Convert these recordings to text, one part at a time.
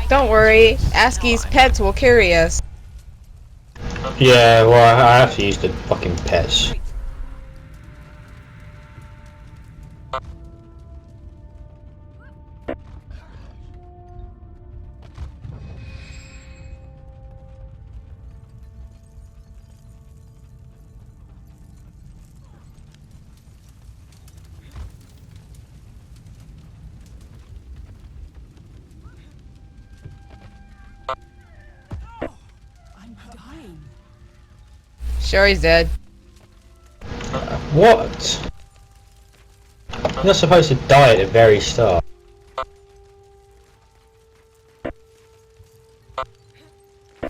Don't worry, ASCII's pets will carry us. Yeah, well, I have to use the fucking pets. Sure, he's dead. What? You're not supposed to die at the very start.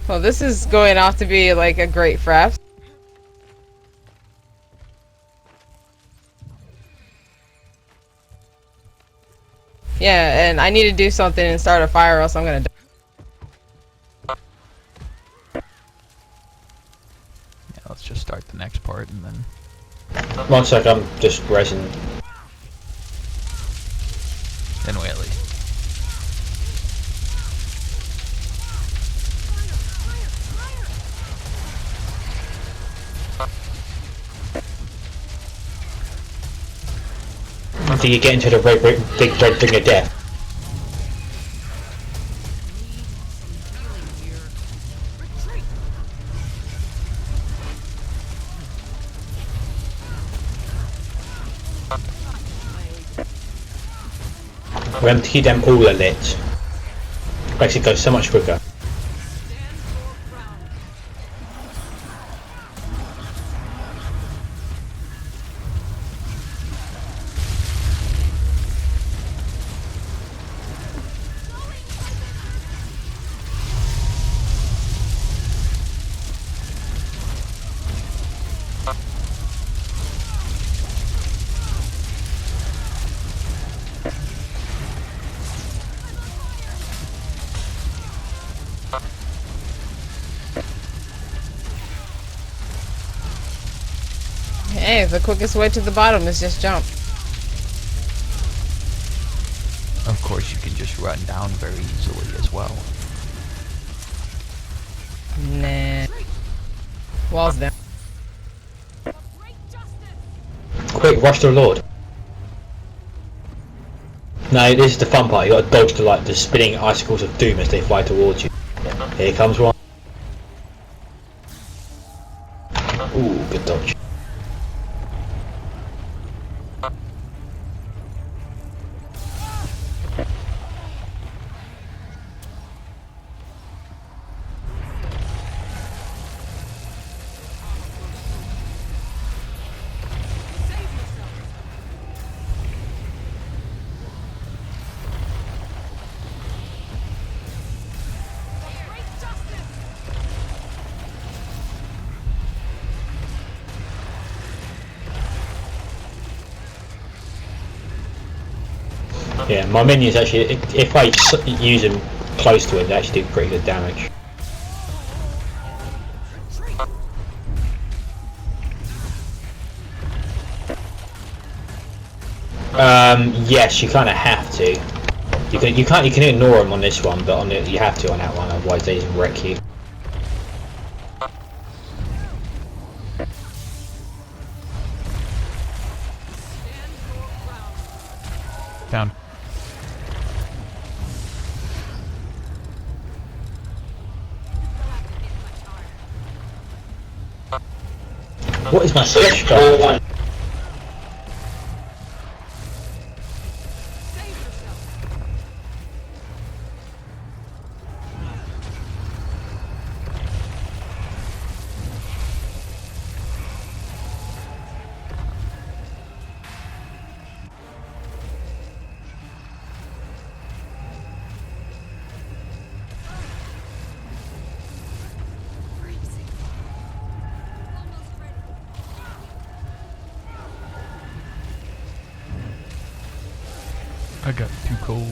Well, this is going off to be like a great fraps. Yeah, and I need to do something and start a fire or else I'm gonna die. Yeah, let's just start the next part and then... 1 sec, I'm just resing. Then we at least. Until you get into the big red ring of death. Remember to keep them all lit. Makes it go so much quicker. Hey, the quickest way to the bottom is just jump. Of course, you can just run down very easily as well. Nah. Walls down. Quick, rush to the Lord. No, this is the fun part. You got to dodge the spinning icicles of doom as they fly towards you. Here comes one. Ooh, good dodge. Yeah, my minions actually, if I use them close to it, they actually do pretty good damage. Yes, you kind of have to. You can ignore them on this one, but on you have to on that one, otherwise they just wreck you. Down. What is my slash card? I got too cold.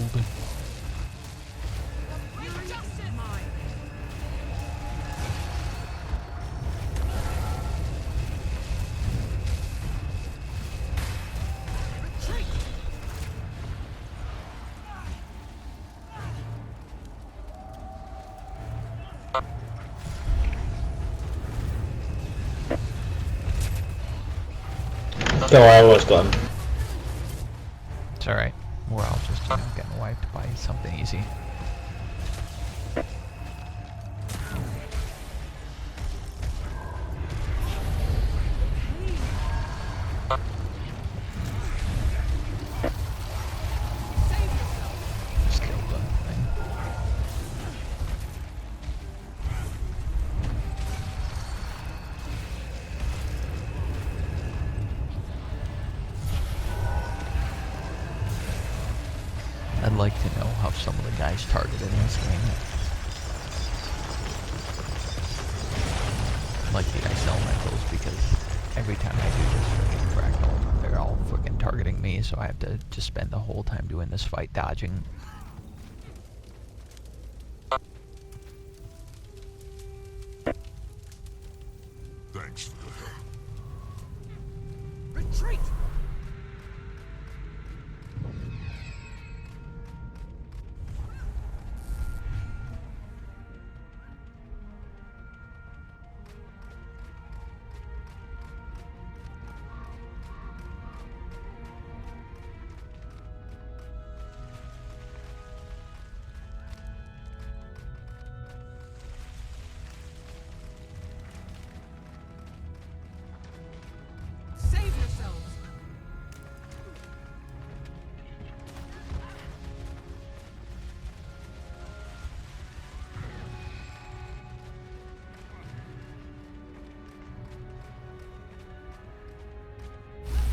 Don't worry, I always got him. It's alright. We're all just, you know, getting wiped by something easy. Just killed the thing. I'd like to know how some of the guys targeted in this game. Like the ice elementals, because every time I do this freaking fractal, they're all freaking targeting me, so I have to just spend the whole time doing this fight dodging. Thanks for the help. Retreat! Save yourselves!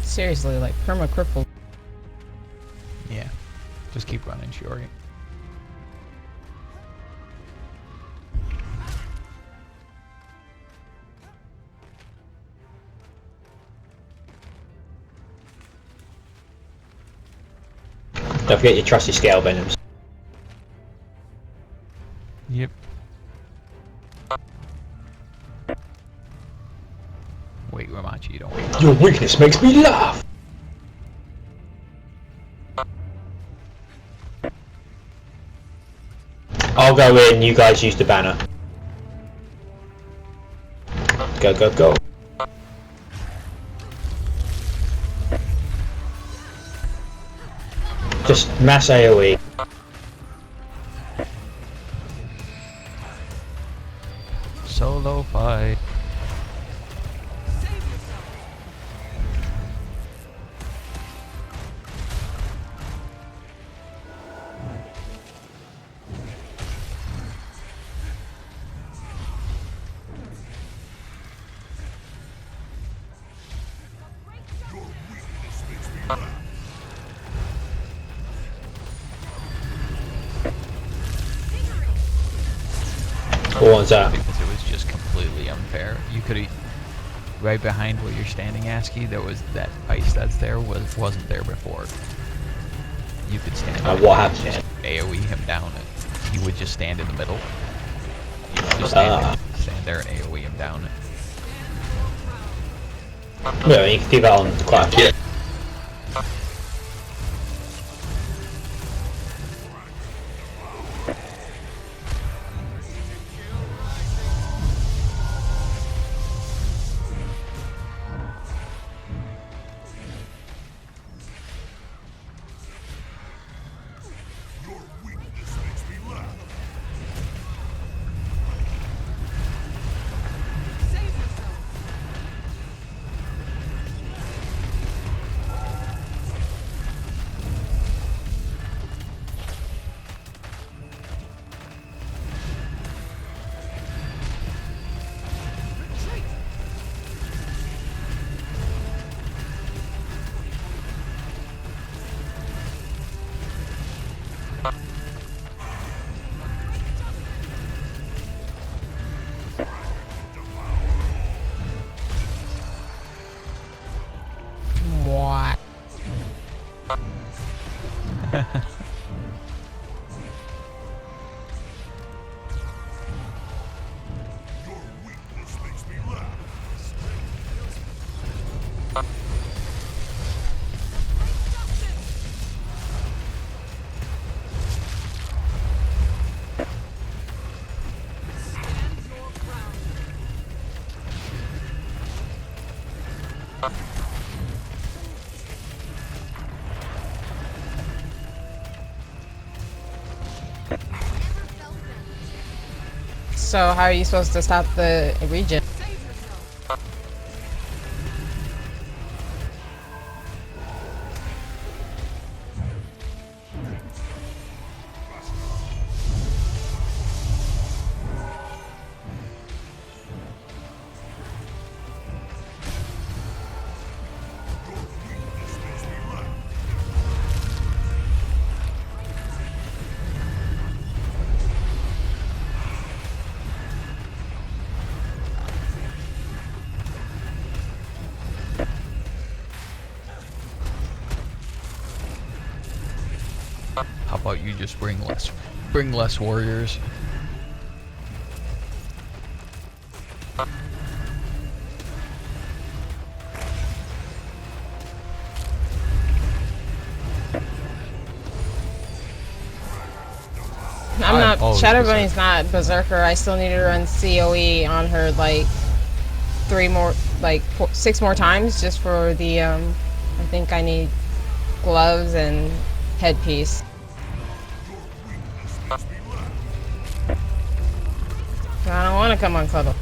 Seriously, like perma crippled. Yeah. Just keep running, Shiori. Don't forget your trusty scale venoms. Yep. Wait, Ramachi, you don't want Your weakness makes me laugh! I'll go in, you guys use the banner. Go, go, go. Just mass AoE. solo fight. Save yourself! Your weakness makes me laugh. What one's that? Because it was just completely unfair. You could have, right behind where you're standing, ASCII, there was that ice that's there wasn't there before. You could stand there What and happened? just AoE him down, and he would just stand in the middle. You could just stand there and AoE him down. Yeah, you can do that on quite a few. Your weakness makes me laugh. Save yourself! Retreat! What? Your weakness makes me laugh. Stand your ground! So how are you supposed to stop the regen? Save yourself. How about you just bring less warriors? I'm I'm not. always Shadow Berserker. Bunny's not Berserker. I still need to run COE on her like 6 more times just for the. I think I need gloves and headpiece. I don't want to come on cuddle.